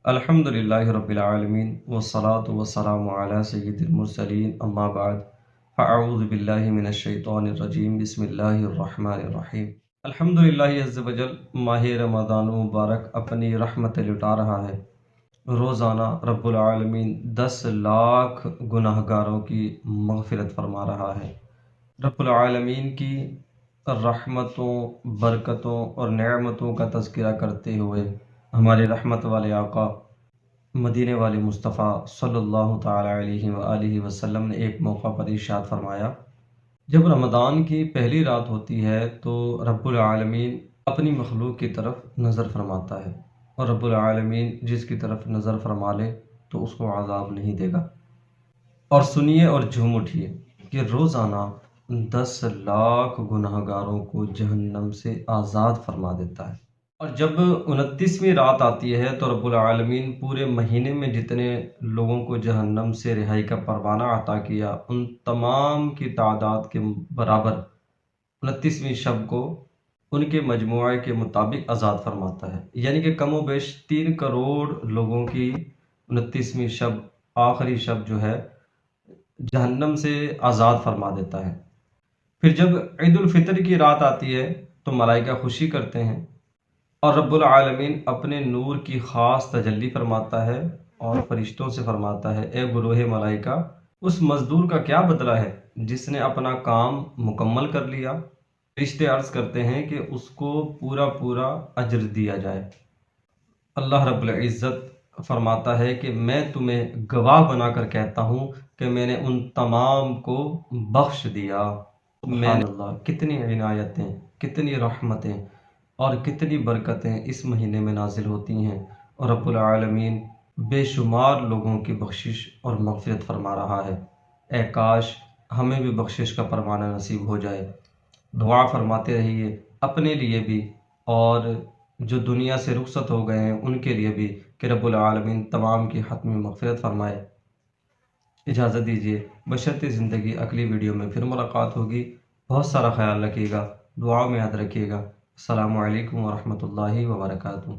الحمدللہ رب العالمین والصلاة والسلام علی سید المرسلین اما بعد فاعوذ باللہ من الشیطان الرجیم بسم اللہ الرحمن الرحیم۔ الحمدللہ عز وجل ماہ رمضان مبارک اپنی رحمت لٹا رہا ہے۔ روزانہ رب العالمین 10 لاکھ گناہ گاروں کی مغفرت فرما رہا ہے۔ رب العالمین کی رحمتوں، برکتوں اور نعمتوں کا تذکرہ کرتے ہوئے ہمارے رحمت والے آقا مدینے والے مصطفیٰ صلی اللہ تعالی علیہ وآلہ وسلم نے ایک موقع پر ارشاد فرمایا، جب رمضان کی پہلی رات ہوتی ہے تو رب العالمین اپنی مخلوق کی طرف نظر فرماتا ہے، اور رب العالمین جس کی طرف نظر فرما لے تو اس کو عذاب نہیں دے گا۔ اور سنیے اور جھوم اٹھیے کہ روزانہ 10 لاکھ گناہ گاروں کو جہنم سے آزاد فرما دیتا ہے۔ اور جب 29ویں رات آتی ہے تو رب العالمین پورے مہینے میں جتنے لوگوں کو جہنم سے رہائی کا پروانہ عطا کیا ان تمام کی تعداد کے برابر 29ویں شب کو ان کے مجموعے کے مطابق آزاد فرماتا ہے، یعنی کہ کم و بیش 3 کروڑ لوگوں کی 29ویں شب، آخری شب جو ہے، جہنم سے آزاد فرما دیتا ہے۔ پھر جب عید الفطر کی رات آتی ہے تو ملائکہ خوشی کرتے ہیں اور رب العالمین اپنے نور کی خاص تجلی فرماتا ہے اور فرشتوں سے فرماتا ہے، اے گروہ ملائکہ، اس مزدور کا کیا بدلہ ہے جس نے اپنا کام مکمل کر لیا؟ فرشتے عرض کرتے ہیں کہ اس کو پورا اجر دیا جائے۔ اللہ رب العزت فرماتا ہے کہ میں تمہیں گواہ بنا کر کہتا ہوں کہ میں نے ان تمام کو بخش دیا۔ سبحان اللہ، کتنی عنایتیں، کتنی رحمتیں اور کتنی برکتیں اس مہینے میں نازل ہوتی ہیں، اور رب العالمین بے شمار لوگوں کی بخشش اور مغفرت فرما رہا ہے۔ اے کاش ہمیں بھی بخشش کا پروانہ نصیب ہو جائے۔ دعا فرماتے رہیے اپنے لیے بھی اور جو دنیا سے رخصت ہو گئے ہیں ان کے لیے بھی، کہ رب العالمین تمام کی حتمی مغفرت فرمائے۔ اجازت دیجیے، بشرط زندگی اگلی ویڈیو میں پھر ملاقات ہوگی۔ بہت سارا خیال رکھیے گا، دعا میں یاد رکھیے گا۔ السلام علیکم ورحمۃ اللہ وبرکاتہ۔